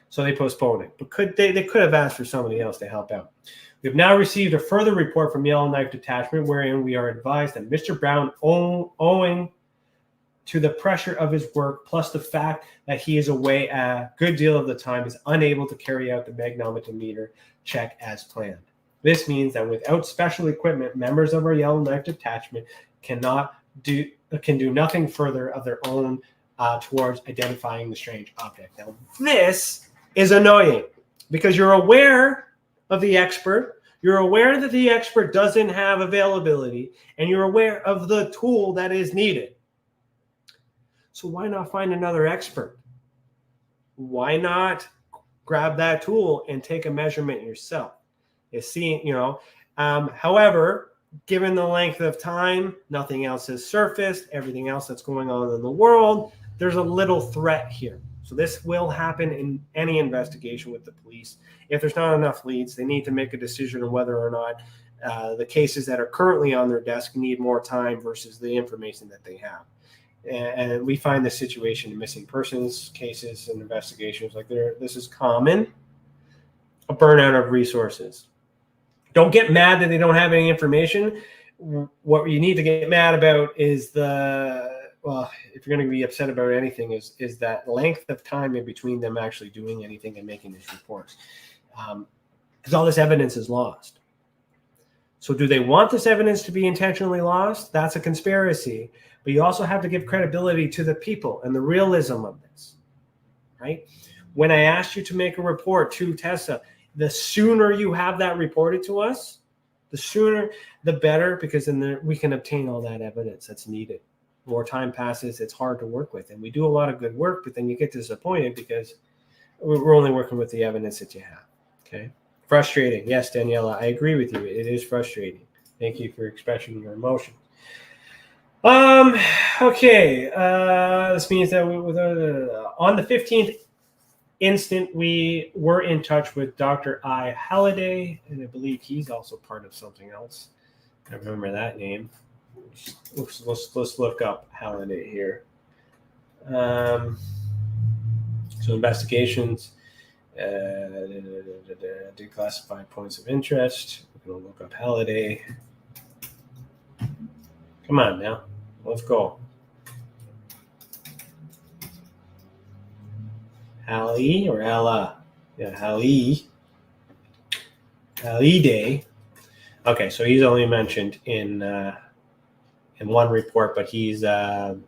[SPEAKER 1] So they postponed it. But they could have asked for somebody else to help out. We've now received a further report from Yellowknife Detachment wherein we are advised that Mr. Brown, owing to the pressure of his work, plus the fact that he is away a good deal of the time, is unable to carry out the magnetometer check as planned. This means that without special equipment, members of our Yellowknife Detachment can do nothing further of their own towards identifying the strange object. Now, this is annoying because you're aware of the expert, you're aware that the expert doesn't have availability, and you're aware of the tool that is needed. So why not find another expert? Why not grab that tool and take a measurement yourself? However, given the length of time, nothing else has surfaced, everything else that's going on in the world, there's a little threat here. So this will happen in any investigation with the police. If there's not enough leads, they need to make a decision on whether or not the cases that are currently on their desk need more time versus the information that they have. And we find this situation in missing persons cases and investigations like this is common, a burnout of resources. Don't get mad that they don't have any information. What you need to get mad about is if you're going to be upset about anything, is that length of time in between them actually doing anything and making these reports. Because all this evidence is lost. So do they want this evidence to be intentionally lost? That's a conspiracy. But you also have to give credibility to the people and the realism of this, right? When I asked you to make a report to Tessa, the sooner you have that reported to us, the sooner, the better, because then we can obtain all that evidence that's needed. More time passes, it's hard to work with. And we do a lot of good work, but then you get disappointed because we're only working with the evidence that you have, okay? Frustrating. Yes, Daniela, I agree with you. It is frustrating. Thank you for expressing your emotions. Okay. This means that on the 15th instant, we were in touch with Dr. I. Halliday, and I believe he's also part of something else. I remember that name. Let's look up Halliday here. So investigations, declassified points of interest. We're going to look up Halliday. Come on now. Let's go. Hallie or Ella? Yeah, Hallie. Halliday. Okay, so he's only mentioned in one report, but he's a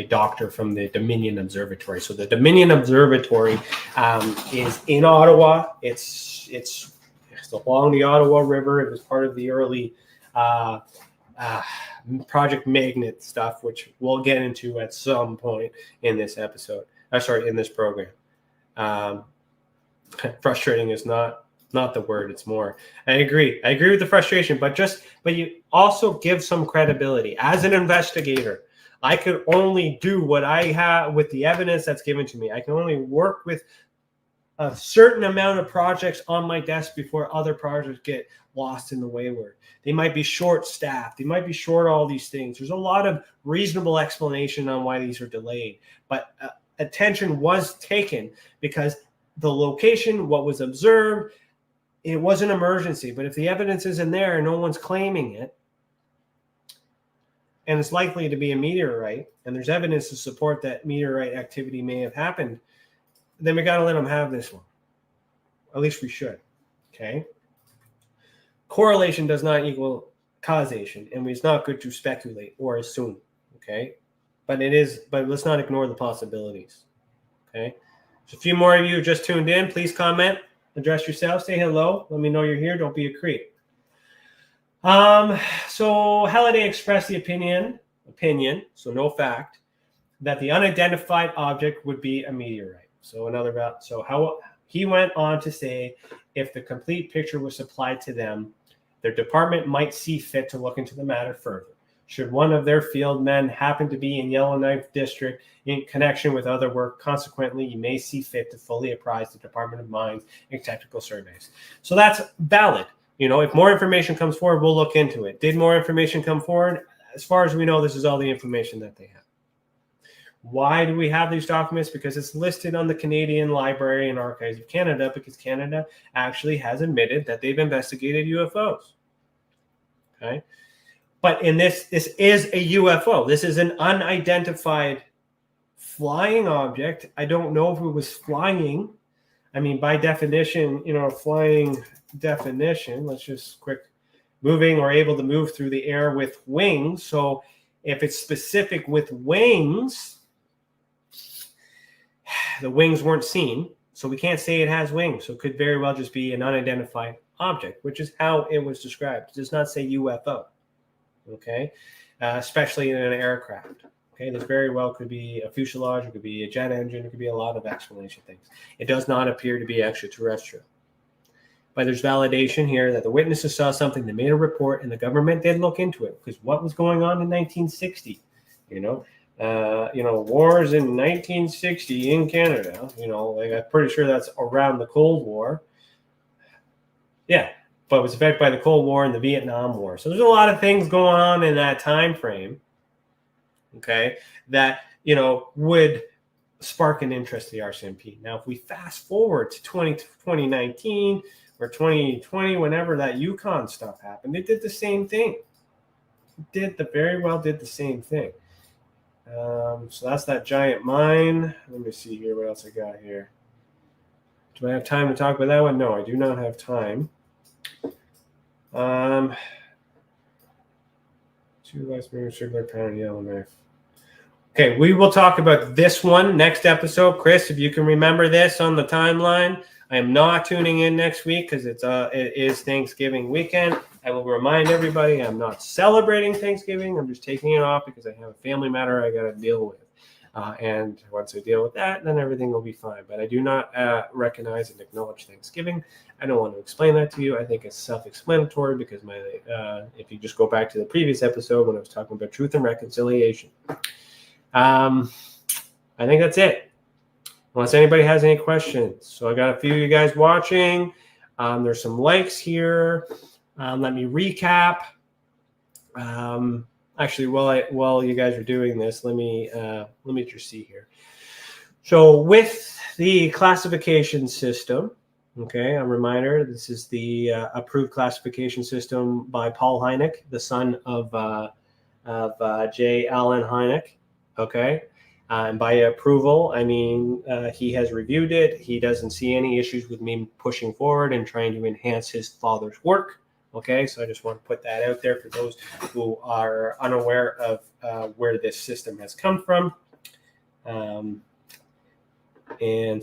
[SPEAKER 1] doctor from the Dominion Observatory. So the Dominion Observatory is in Ottawa. It's along the Ottawa River. It was part of the early Project Magnet stuff, which we'll get into at some point in this episode. In this program. Frustrating is not the word. It's more. I agree with the frustration, but you also give some credibility. As an investigator, I could only do what I have with the evidence that's given to me. I can only work with a certain amount of projects on my desk before other projects get lost in the wayward. They might be short-staffed. They might be short all these things. There's a lot of reasonable explanation on why these are delayed. But attention was taken because the location, what was observed, it was an emergency. But if the evidence isn't there and no one's claiming it, and it's likely to be a meteorite, and there's evidence to support that meteorite activity may have happened, then we got to let them have this one. At least we should. Okay. Correlation does not equal causation, and it's not good to speculate or assume. Okay. But let's not ignore the possibilities. Okay. So a few more of you just tuned in. Please comment, address yourself, say hello. Let me know you're here. Don't be a creep. So Halliday expressed the opinion, so no fact, that the unidentified object would be a meteorite. So he went on to say, if the complete picture was supplied to them, their department might see fit to look into the matter further. Should one of their field men happen to be in Yellowknife District in connection with other work, consequently, you may see fit to fully apprise the Department of Mines and Technical Surveys. So that's valid. If more information comes forward, we'll look into it. Did more information come forward? As far as we know, this is all the information that they have. Why do we have these documents? Because it's listed on the Canadian Library and Archives of Canada, because Canada actually has admitted that they've investigated UFOs. Okay. But in this is a UFO. This is an unidentified flying object. I don't know if it was flying. I mean, by definition, flying definition, let's just moving or able to move through the air with wings. So if it's specific with wings, the wings weren't seen. So we can't say it has wings. So it could very well just be an unidentified object, which is how it was described. It does not say UFO. Okay. Especially in an aircraft. Okay. This very well could be a fuselage. It could be a jet engine. It could be a lot of explanation things. It does not appear to be extraterrestrial. but there's validation here that the witnesses saw something. They made a report, and the government did look into it, because what was going on in 1960? Wars in 1960 in Canada. I'm pretty sure that's around the Cold War. Yeah, but it was affected by the Cold War and the Vietnam War. So there's a lot of things going on in that time frame. Okay, that would spark an interest to the RCMP. Now, if we fast forward to 2019 or 2020, whenever that Yukon stuff happened, they did the same thing. Did the same thing. So that's that giant mine. Let me see here what else I got here. Do I have time to talk about that one? No, I do not have time. 2 less mirror, circular pattern, yellow knife. Okay, we will talk about this one next episode. Chris, if you can remember this on the timeline. I am not tuning in next week because it is Thanksgiving weekend. I will remind everybody I'm not celebrating Thanksgiving. I'm just taking it off because I have a family matter I got to deal with. And once I deal with that, then everything will be fine. But I do not recognize and acknowledge Thanksgiving. I don't want to explain that to you. I think it's self-explanatory because if you just go back to the previous episode when I was talking about truth and reconciliation. I think that's it. Unless anybody has any questions. So I got a few of you guys watching. There's some likes here. Let me recap. Actually, while you guys are doing this, let me just see here. So with the classification system, okay, a reminder, this is the approved classification system by Paul Hynek, the son of J. Allen Hynek. Okay, and by approval, I mean he has reviewed it. He doesn't see any issues with me pushing forward and trying to enhance his father's work. Okay, so I just want to put that out there for those who are unaware of where this system has come from. And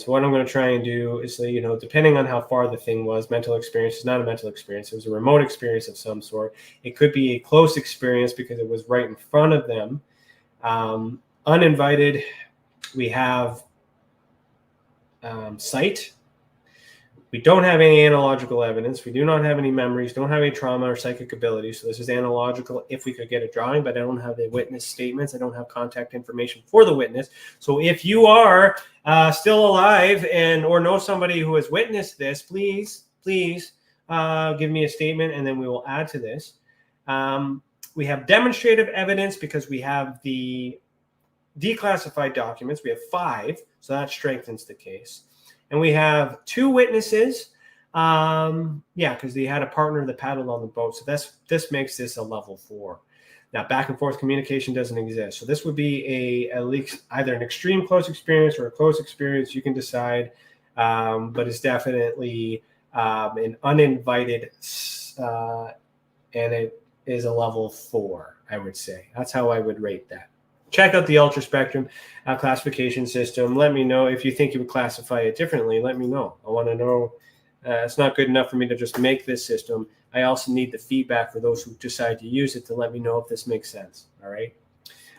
[SPEAKER 1] so what I'm going to try and do is, depending on how far the thing was, mental experience is not a mental experience. It was a remote experience of some sort. It could be a close experience because it was right in front of them. Uninvited, we have sight. We don't have any analogical evidence. We do not have any memories, don't have any trauma or psychic abilities. So this is analogical if we could get a drawing, but I don't have the witness statements. I don't have contact information for the witness. So if you are still alive or know somebody who has witnessed this, please give me a statement and then we will add to this. We have demonstrative evidence because we have the declassified documents. We have 5, so that strengthens the case. And we have 2 witnesses. Because they had a partner that paddled on the boat. So this makes this a level 4. Now, back and forth communication doesn't exist. So this would be at least either an extreme close experience or a close experience. You can decide. But it's definitely an uninvited, and it is a level 4, I would say. That's how I would rate that. Check out the Ultra Spectrum classification system. Let me know if you think you would classify it differently. Let me know. I want to know. It's not good enough for me to just make this system. I also need the feedback for those who decide to use it to let me know if this makes sense. All right.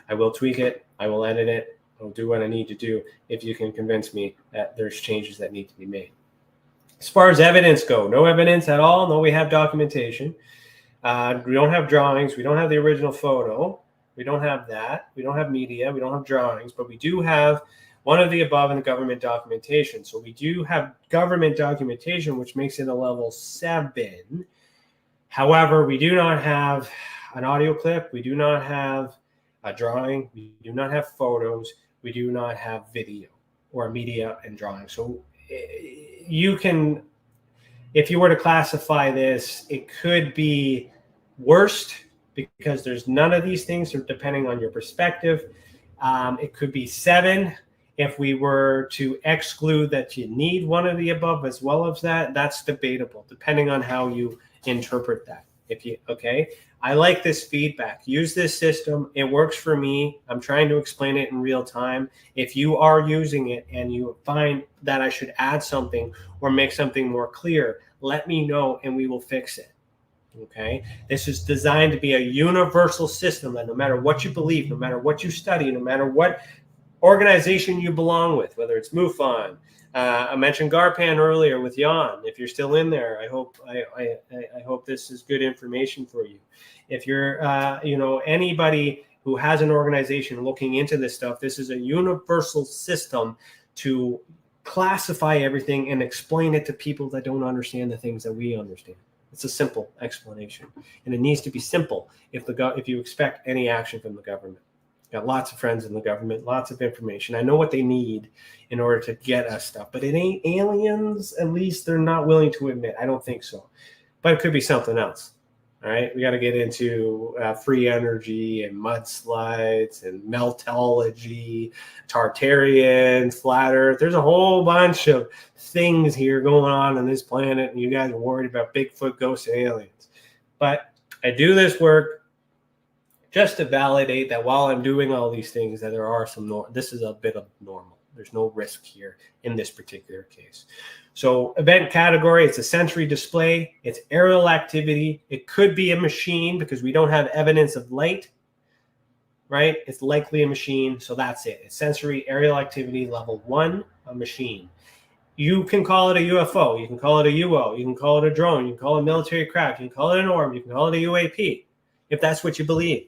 [SPEAKER 1] I will tweak it. I will edit it. I'll do what I need to do if you can convince me that there's changes that need to be made. As far as evidence go, no evidence at all. No, we have documentation. We don't have drawings. We don't have the original photo. We don't have that. We don't have media. We don't have drawings, but we do have one of the above in the government documentation. So we do have government documentation, which makes it a level 7. However, we do not have an audio clip. We do not have a drawing. We do not have photos. We do not have video or media and drawing. So you can, if you were to classify this, it could be worst, because there's none of these things, or depending on your perspective. It could be 7 if we were to exclude that you need one of the above as well as that. That's debatable, depending on how you interpret that. I like this feedback. Use this system. It works for me. I'm trying to explain it in real time. If you are using it and you find that I should add something or make something more clear, let me know and we will fix it. Okay, this is designed to be a universal system that no matter what you believe, no matter what you study, no matter what organization you belong with, whether it's MUFON. I mentioned Garpan earlier with Jan. If you're still in there, I hope this is good information for you. If you're anybody who has an organization looking into this stuff, this is a universal system to classify everything and explain it to people that don't understand the things that we understand. It's a simple explanation, and it needs to be simple if you expect any action from the government. Got lots of friends in the government, lots of information. I know what they need in order to get us stuff, but it ain't aliens. At least they're not willing to admit. I don't think so, but it could be something else. All right, we got to get into free energy and mudslides and meltology, Tartarians, flat Earth. There's a whole bunch of things here going on this planet, and you guys are worried about Bigfoot, ghosts, and aliens. But I do this work just to validate that while I'm doing all these things, that there are some. This is a bit of normal. There's no risk here in this particular case. So event category, it's a sensory display. It's aerial activity. It could be a machine because we don't have evidence of light, right? It's likely a machine. So that's it. It's sensory aerial activity level 1, a machine. You can call it a UFO. You can call it a UO. You can call it a drone. You can call it a military craft. You can call it an orb. You can call it a UAP if that's what you believe.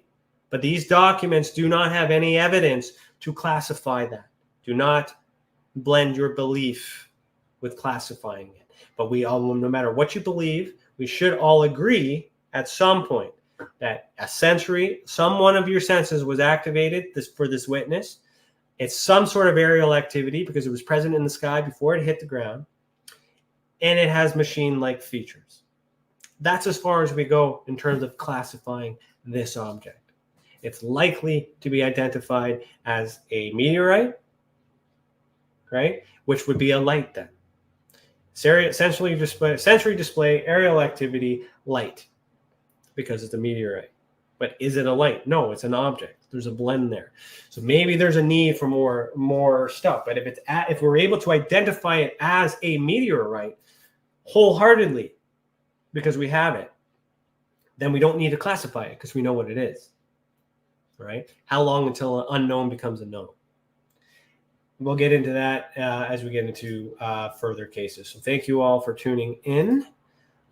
[SPEAKER 1] But these documents do not have any evidence to classify that. Do not blend your belief with classifying it. But we all, no matter what you believe, we should all agree at some point that some one of your senses was activated for this witness. It's some sort of aerial activity because it was present in the sky before it hit the ground. And it has machine-like features. That's as far as we go in terms of classifying this object. It's likely to be identified as a meteorite, right? Which would be a light then. Sensory display, aerial activity, light, because it's a meteorite. But is it a light? No, it's an object. There's a blend there. So maybe there's a need for more stuff. But if we're able to identify it as a meteorite wholeheartedly, because we have it, then we don't need to classify it because we know what it is. Right? How long until an unknown becomes a known? We'll get into that as we get into further cases. So thank you all for tuning in.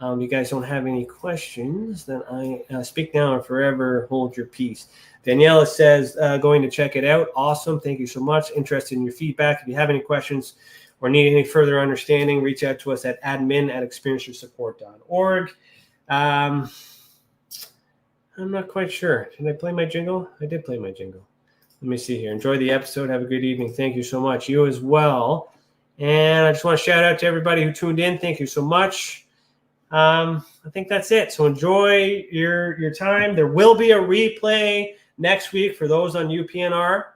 [SPEAKER 1] You guys don't have any questions, then I speak now and forever hold your peace. Daniela says, going to check it out. Awesome. Thank you so much. Interested in your feedback. If you have any questions or need any further understanding, reach out to us at admin@experienceyoursupport.org. I'm not quite sure. Did I play my jingle? I did play my jingle. Let me see here. Enjoy the episode. Have a good evening. Thank you so much. You as well. And I just want to shout out to everybody who tuned in. Thank you so much. I think that's it. So enjoy your time. There will be a replay next week for those on UPNR.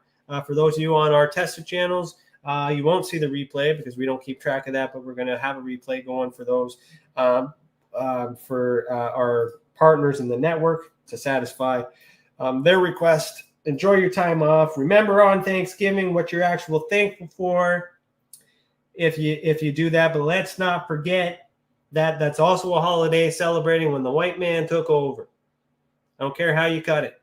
[SPEAKER 1] For those of you on our tested channels, you won't see the replay because we don't keep track of that, but we're going to have a replay going for those for our partners in the network to satisfy their request. Enjoy your time off. Remember on Thanksgiving what you're actually thankful for if you do that. But let's not forget that that's also a holiday celebrating when the white man took over. I don't care how you cut it.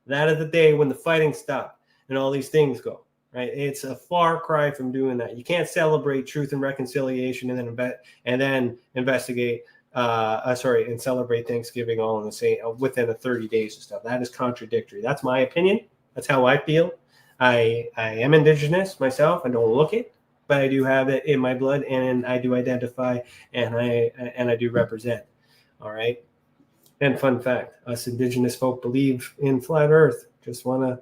[SPEAKER 1] That is the day when the fighting stopped and all these things go. Right? It's a far cry from doing that. You can't celebrate truth and reconciliation and then investigate. And celebrate Thanksgiving all in the same within a 30 days of stuff. That is contradictory. That's my opinion. That's how I feel. I am indigenous myself. I don't look it, but I do have it in my blood, and I do identify, and I do represent. All right. And fun fact: us indigenous folk believe in flat Earth. Just wanna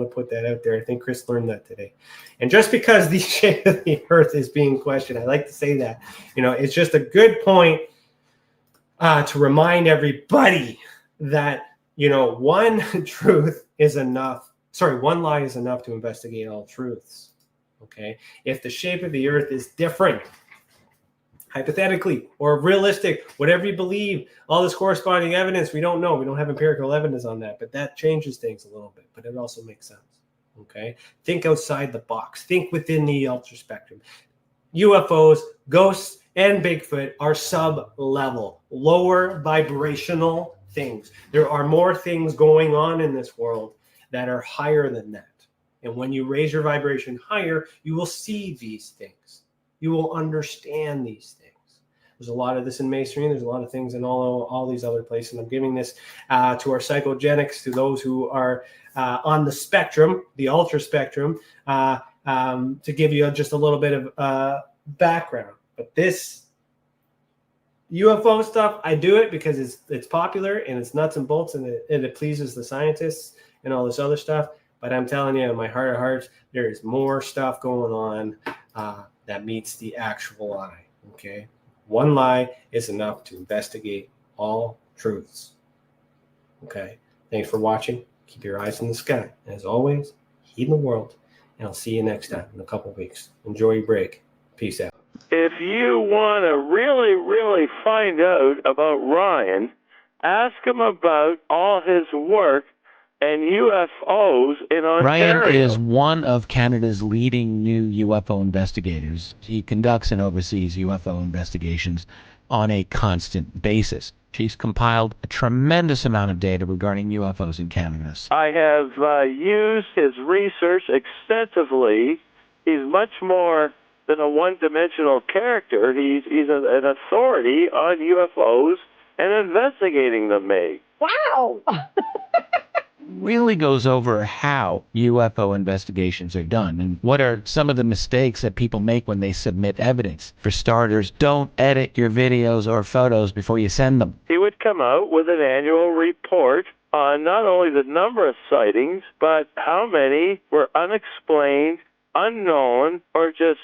[SPEAKER 1] put that out there. I think Chris learned that today. And just because the shape of the Earth is being questioned, I like to say that. It's just a good point. To remind everybody that, one truth is enough. One lie is enough to investigate all truths. Okay. If the shape of the Earth is different, hypothetically or realistic, whatever you believe, all this corresponding evidence, we don't know. We don't have empirical evidence on that, but that changes things a little bit, but it also makes sense. Okay. Think outside the box. Think within the ultra spectrum. UFOs, ghosts, and Bigfoot are sub-level, lower vibrational things. There are more things going on in this world that are higher than that. And when you raise your vibration higher, you will see these things. You will understand these things. There's a lot of this in Masonry. There's a lot of things in all these other places. And I'm giving this to our psychogenics, to those who are on the spectrum, the ultra spectrum, to give you just a little bit of background. But this UFO stuff, I do it because it's popular and it's nuts and bolts, and it pleases the scientists and all this other stuff. But I'm telling you, in my heart of hearts, there is more stuff going on that meets the actual eye. Okay, one lie is enough to investigate all truths. Okay, thanks for watching. Keep your eyes in the sky. And as always, heed the world. And I'll see you next time in a couple weeks. Enjoy your break. Peace out.
[SPEAKER 3] If you want to really, really find out about Ryan, ask him about all his work and UFOs in Ontario.
[SPEAKER 4] Ryan is one of Canada's leading new UFO investigators. He conducts and oversees UFO investigations on a constant basis. He's compiled a tremendous amount of data regarding UFOs in Canada.
[SPEAKER 3] I have used his research extensively. He's much more than a one-dimensional character. He's an authority on UFOs and investigating them, Meg.
[SPEAKER 5] Wow!
[SPEAKER 4] Really goes over how UFO investigations are done and what are some of the mistakes that people make when they submit evidence. For starters, don't edit your videos or photos before you send them.
[SPEAKER 3] He would come out with an annual report on not only the number of sightings, but how many were unexplained, unknown, or just,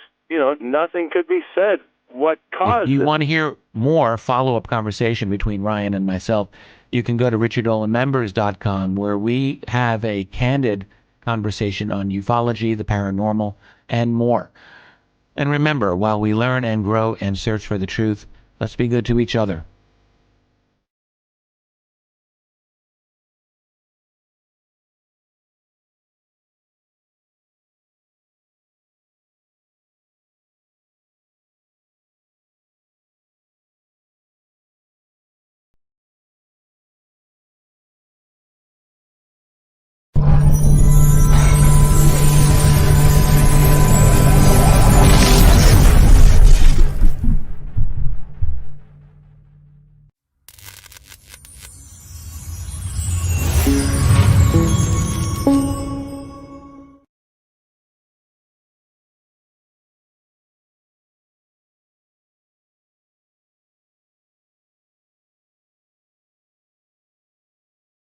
[SPEAKER 3] nothing could be said. What caused
[SPEAKER 4] If you
[SPEAKER 3] it?
[SPEAKER 4] want to hear more follow-up conversation between Ryan and myself, you can go to richardollandmembers.com, where we have a candid conversation on ufology, the paranormal, and more. And remember, while we learn and grow and search for the truth, let's be good to each other.